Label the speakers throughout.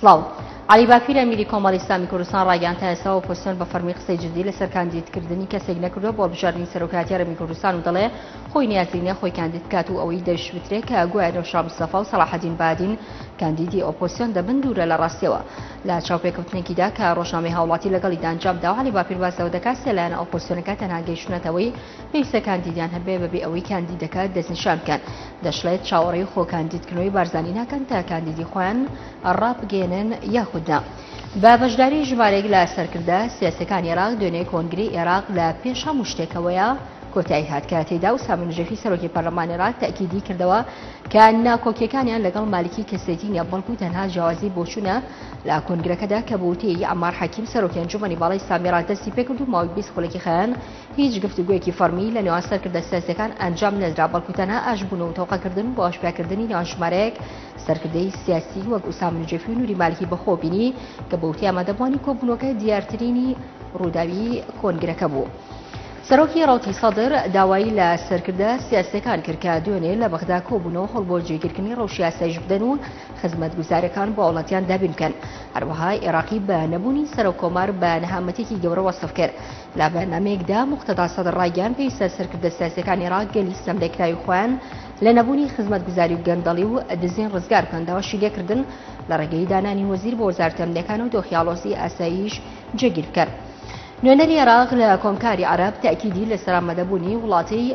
Speaker 1: سڵاو. علی باپیر ئەمیری کۆمەڵی ئیسلامی کوردستان ڕاگەیاندە ئێستا ئۆپۆزیسیۆن بە فەرمی قسەی جددی لەسەر کاندیدکردنی کەسێک نەکردووە بۆ بژاردننی سەرۆکاتی هەرێمی کوردستان و دەڵێ خۆی نیازی خۆی کاندید بکات و ئەوەی دەشوترێت کە گوایە نەوشام مستەفا و سەلاحەدین بادین کاندیدی ئۆپۆزیسیۆن دەبن دوورە لە ڕاستیەوە. لە چاوپێکەوتنێکیدا کە ڕۆژنامەی هاوڵاتی لەگەڵی دانجامدا و علی باپیر باسەوە دەکات سێلایەنە ئۆپۆزیسیۆنەکە تەنها گەیشتونەتەوەی پێویستە کاندیدیان هەبێ بەبێ ئەوەی کاندیدەکە دەستنیشان بکەن. دەشڵێت چاوەڕێی خۆ کاندیدکردنەوەی بارزانی ناکەن تا کاندیدی خۆیان ڕابگەێنن یاخودنا. بە بەشداری ژمارەیەک لە سەرکردە سیاسەکانی عێراق دوێنێ کۆنگرەی عێراق لە پێش هەموو شتێکەوەیە کۆتایی هات کە تێیدا و سامون نجەفی سەرۆکی پەرلەمانی عێراق تەکیدی کردەوە کە ناکۆکیەکانیان لەگەڵ مالکی کەسێتی نییە بەڵکو تەنها جیاوازی بۆچوونە لە کۆنگرەکەدا کە بە وتەیەکی ئەمار حەکیم سەرۆکی ئەنجومەنی باڵای ئیسلامی عێراق دەستی پێکرد و ماوەی 20 خولێکی خەیان هیچ گفتوگویەکی فەرمی لە نێوان سەرکردە سیاسیەکان ئەنجام نەدرا بەڵکو تەنها ئاشبوون و تەوقەکردن بۆ ئاشکراکردنی نێوان ژمارەیەک سەرکردەی سیاسی وەک سامون نجەفی و نووری مالکی بەخۆ بینی کە بە وتەی ئامادەبوانی کۆبوونەوەکە دیارترینی ڕووداوی کۆنگرەکە بوو. سەرۆکی ڕەوتی سەدر داوایی لە سەرکردە سیاسەکان کرد کە دوێنێ لە بەغدا کۆبوونەوە هەڵ بۆ جێگیرکردنی ڕەوشی یاساییش بدەن و خزمەتگوزارەکان بۆ وڵاتیان دابین بکەن. هەروەها عێراقی بە نەبوونی سەرۆک کۆمار بە نەهامەتێکی گەورە وەسف کرد. لە بەرنامەیەکدا موقتەدا سەدر ڕایگەیان پێویستە سەرکردە سیاسەکانی عێراق گەلی سەملەیکراوی خۆیان لە نەبوونی خزمەتگوزاری و گەندەڵی و دزین ڕزگار بکەن. داواشی لێکردن لە ڕێگەی دانانی وەزیر بۆ وەزارەتە ئەمنیەکان و دۆخیاڵۆزی ئاساییش جێگیر بکەن. نوێنەری عێراق لە کۆمکاری عەرەب تاکیدی لەسەر ئامادەبوونی وڵاتی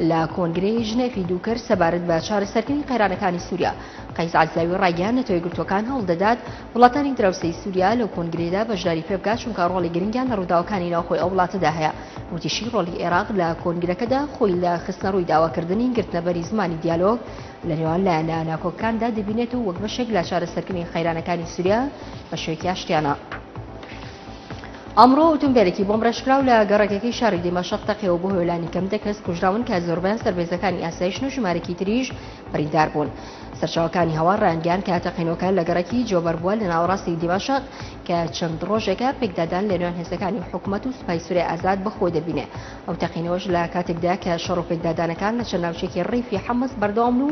Speaker 1: لە کۆنگرەی ژنێفی دووکرد سەبارەت بە چارەسەرکردنی قەیرانەکانی سووریا. قەیس عەزاوی ڕایگەیان نەتۆی گرتوەکان هەوڵدەدات وڵاتانی دراوسەی سووریا لەو کۆنگرەیەدا بەشداری پێ بکات چونکە ڕۆڵی گرنگیان لە ڕووداوەکانی ناوخۆی ئەو وڵاتەدا هەیە. وتیشی ڕۆڵی عێراق لە کۆنگرەکەدا خۆی لە خستنەڕووی داواکردنی گرتنەبەری زمانی دیالۆگ لە نێوان لایەنە ناکۆکەکاندا دەبینێت و وەک بەشێک لە چارەسەرکردنی قەیرانەکانی سووریا بە شێوەیەکی ئاشتیانە. ئەمڕۆ ئۆتۆمبیلێکی بۆمب ڕێژکراو لە گەڕەکەکەی شاری دمەشق تەقیەوە بۆ هۆلانی کەم دەکەس کوژراون کە زۆربیان سەربێزەکانی ئاسایشن و ژمارەی تریش بریندار بوون. سەرچاوەکانی هەوا ڕایانگەیان کە تەقینەوەکان لە گەڕەکی جۆبەر بووە لە ناوەڕاستی دمەشق کە چەند ڕۆژێکە پێکدادان لە نێوان هێزەکانی حکوومەت و سوپای سووریا ئازاد بەخۆ دەبینێ. ئەو تەقینەوەش لە کاتێکدا کە شەڕ و پێکدادانەکان لە چەند ناوچێکی ڕیفی حەمەس بەردەوام و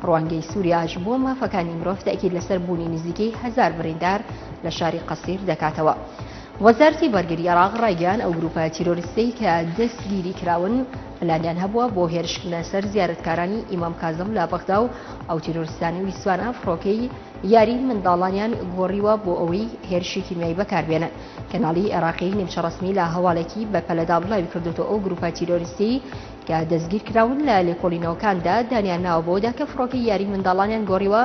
Speaker 1: ڕوانگەی سووریاش بۆ مافەکانی مرۆڤ تەکید لەسەر بوونی نزیکەی 1000 بریندار لە شاری قەسیر دەکاتەوە. وەزارەتی بەرگری عێراق ڕایگەیان ئەو گروپە تیرۆریستەی کە دەستگیری کراون پلانیان هەبووە بۆ هێرشکردنە سەر زیارەتکارانی ئیمام کازم لە بەغدا و ئەو تیرۆریستانی ویسوانە فڕۆکەی یاری منداڵانیان گۆڕیوە بۆ ئەوەی هێرشی کیمیایی بەکاربێنن. کەناڵی عێراقی نیمچە ڕەسمی لە هەواڵێکی بە پەلەدا بڵاوی کردوتەوە ئەو گروپە تیرۆریستی کە دەستگیر کراون لە لێکۆڵینەوەکاندا دانیان ناوە بۆدا کە فڕۆکەی یاری منداڵانیان گۆڕیوە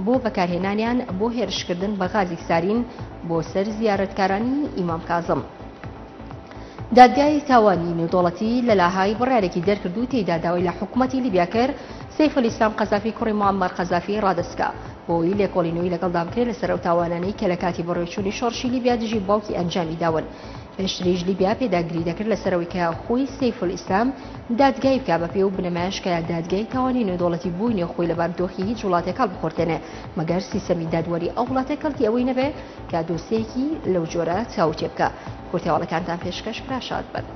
Speaker 1: بۆ بەکارهێنانیان بۆ هێرشکردن بە غازی سارین بۆ سەر زیارەتکارانی ئیمام کازم. دادگای تاوانی نێودوڵەتی لە لاهای بڕیارێکی دەرکرد و تێیدا داوای لە حکوومەتی لیبیا کرد سەیف ئەلیسلام قەزافی کوڕی موعەمەر قەزافی ڕادەسکا بۆی لێکۆڵینەوەی لەگەڵدا بکرێت لەسەر ئەو تاوانانەی کە لە کاتی بەڕێوەچوونی شۆڕشی لیبیا دژی باوکی ئەنجامی داون. پێشتریش لیبیا پێداگیری دەکرد لەسەرەوەی کە خۆی سەیف ئەلیسلام دادگای بکا بە پێ و بنەمایش کە دادگای تاوانی نێودوڵەتی بووی نێخۆی لەبار دۆخی هیچ وڵاتێک هەڵبخۆرتێنێ مەگەر سیستەمی دادوەری ئەو وڵاتێک کەڵکی ئەوەی نەبێ کە دۆسیەکی لەو جۆرە چاوتێ بکە. کورتێواڵەکانتان پێشکەش کرا شاد بن.